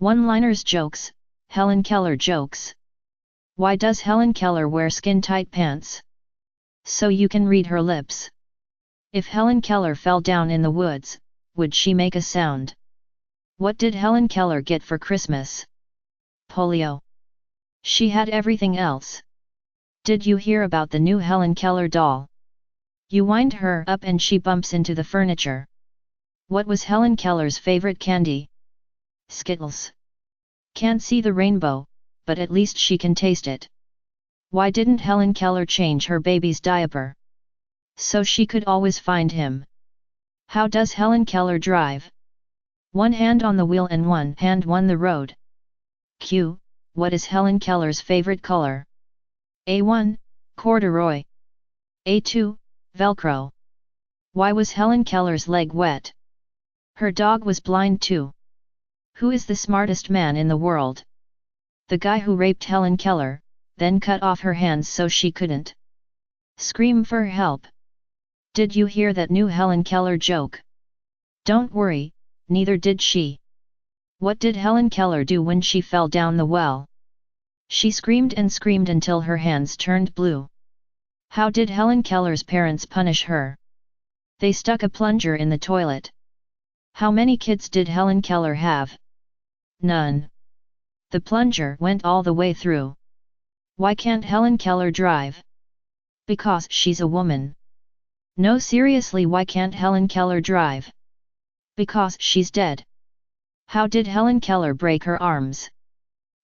One-liners jokes, Helen Keller jokes. Why does Helen Keller wear skin-tight pants? So you can read her lips. If Helen Keller fell down in the woods, would she make a sound? What did Helen Keller get for Christmas? Polio. She had everything else. Did you hear about the new Helen Keller doll? You wind her up and she bumps into the furniture. What was Helen Keller's favorite candy? Skittles. Can't see the rainbow, but at least she can taste it. Why didn't Helen Keller change her baby's diaper? So she could always find him. How does Helen Keller drive? One hand on the wheel and one hand on the road. Q. What is Helen Keller's favorite color? A1, corduroy. A2, Velcro. Why was Helen Keller's leg wet? Her dog was blind too. Who is the smartest man in the world? The guy who raped Helen Keller, then cut off her hands so she couldn't scream for help. Did you hear that new Helen Keller joke? Don't worry, neither did she. What did Helen Keller do when she fell down the well? She screamed and screamed until her hands turned blue. How did Helen Keller's parents punish her? They stuck a plunger in the toilet. How many kids did Helen Keller have? None. The plunger went all the way through. Why can't Helen Keller drive? Because she's a woman. No, seriously, why can't Helen Keller drive? Because she's dead. How did Helen Keller break her arms?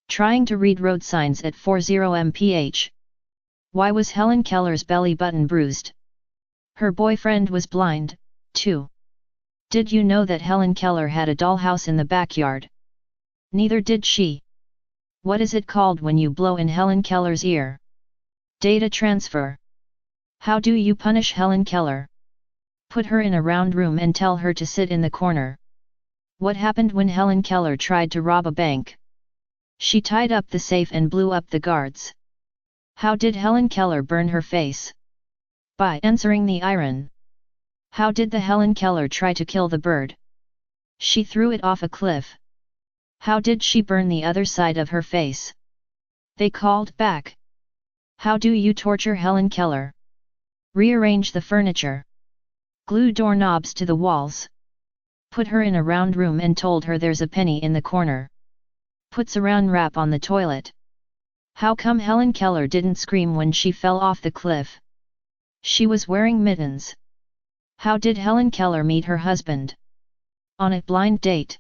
Trying to read road signs at 40 mph. Why was Helen Keller's belly button bruised? Her boyfriend was blind, too. Did you know that Helen Keller had a dollhouse in the backyard? Neither did she. What is it called when you blow in Helen Keller's ear? Data transfer. How do you punish Helen Keller? Put her in a round room and tell her to sit in the corner. What happened when Helen Keller tried to rob a bank? She tied up the safe and blew up the guards. How did Helen Keller burn her face? By answering the iron. How did the Helen Keller try to kill the bird? She threw it off a cliff. How did she burn the other side of her face? They called back. How do you torture Helen Keller? Rearrange the furniture. Glue doorknobs to the walls. Put her in a round room and told her there's a penny in the corner. Put saran wrap on the toilet. How come Helen Keller didn't scream when she fell off the cliff? She was wearing mittens. How did Helen Keller meet her husband? On a blind date.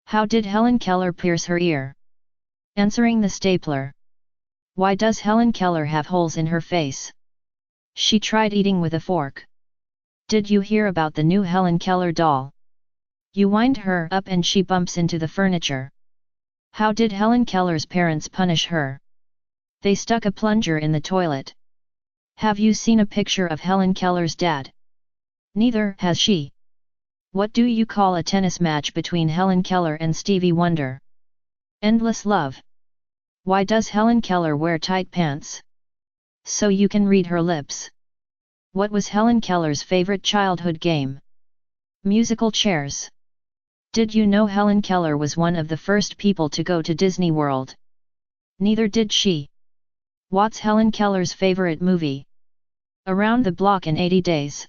How did Helen Keller pierce her ear? Answering the stapler. Why does Helen Keller have holes in her face? She tried eating with a fork. Did you hear about the new Helen Keller doll? You wind her up and she bumps into the furniture. How did Helen Keller's parents punish her? They stuck a plunger in the toilet. Have you seen a picture of Helen Keller's dad? Neither has she. What do you call a tennis match between Helen Keller and Stevie Wonder? Endless love. Why does Helen Keller wear tight pants? So you can read her lips. What was Helen Keller's favorite childhood game? Musical chairs. Did you know Helen Keller was one of the first people to go to Disney World? Neither did she. What's Helen Keller's favorite movie? Around the Block in 80 Days.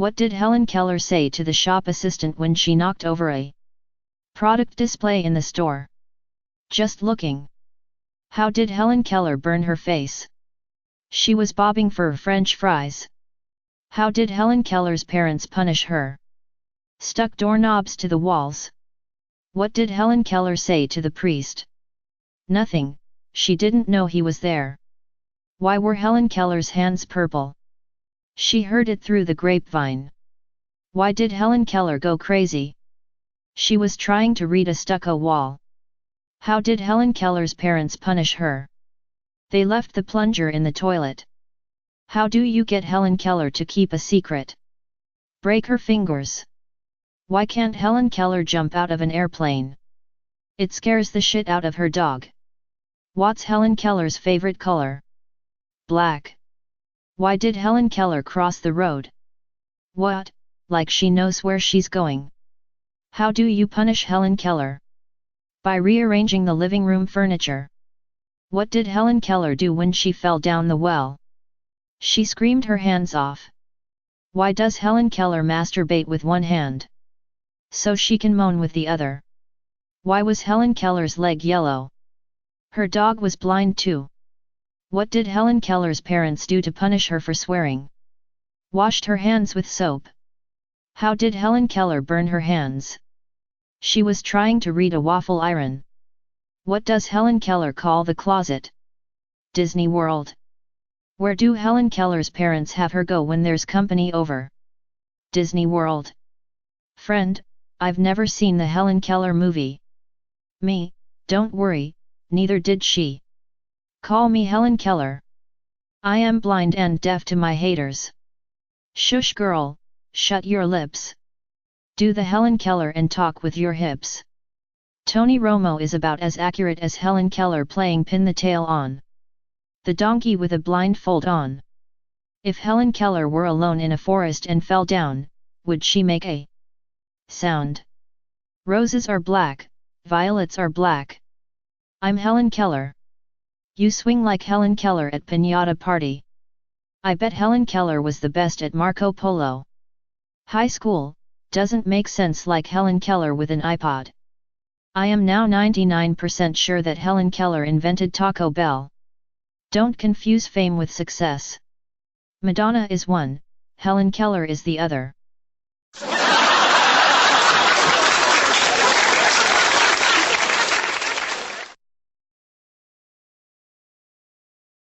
What did Helen Keller say to the shop assistant when she knocked over a product display in the store? Just looking. How did Helen Keller burn her face? She was bobbing for French fries. How did Helen Keller's parents punish her? Stuck doorknobs to the walls. What did Helen Keller say to the priest? Nothing, she didn't know he was there. Why were Helen Keller's hands purple? She heard it through the grapevine. Why did Helen Keller go crazy? She was trying to read a stucco wall. How did Helen Keller's parents punish her? They left the plunger in the toilet. How do you get Helen Keller to keep a secret? Break her fingers. Why can't Helen Keller jump out of an airplane? It scares the shit out of her dog. What's Helen Keller's favorite color? Black. Why did Helen Keller cross the road? What, like she knows where she's going? How do you punish Helen Keller? By rearranging the living room furniture. What did Helen Keller do when she fell down the well? She screamed her hands off. Why does Helen Keller masturbate with one hand? So she can moan with the other. Why was Helen Keller's leg yellow? Her dog was blind too. What did Helen Keller's parents do to punish her for swearing? Washed her hands with soap. How did Helen Keller burn her hands? She was trying to read a waffle iron. What does Helen Keller call the closet? Disney World. Where do Helen Keller's parents have her go when there's company over? Disney World. Friend, I've never seen the Helen Keller movie. Me, don't worry, neither did she. Call me Helen Keller. I am blind and deaf to my haters. Shush girl, shut your lips. Do the Helen Keller and talk with your hips. Tony Romo is about as accurate as Helen Keller playing pin the tail on the donkey with a blindfold on. If Helen Keller were alone in a forest and fell down, would she make a sound? Roses are black, violets are black. I'm Helen Keller. You swing like Helen Keller at piñata party. I bet Helen Keller was the best at Marco Polo. High school, doesn't make sense like Helen Keller with an iPod. I am now 99% sure that Helen Keller invented Taco Bell. Don't confuse fame with success. Madonna is one, Helen Keller is the other.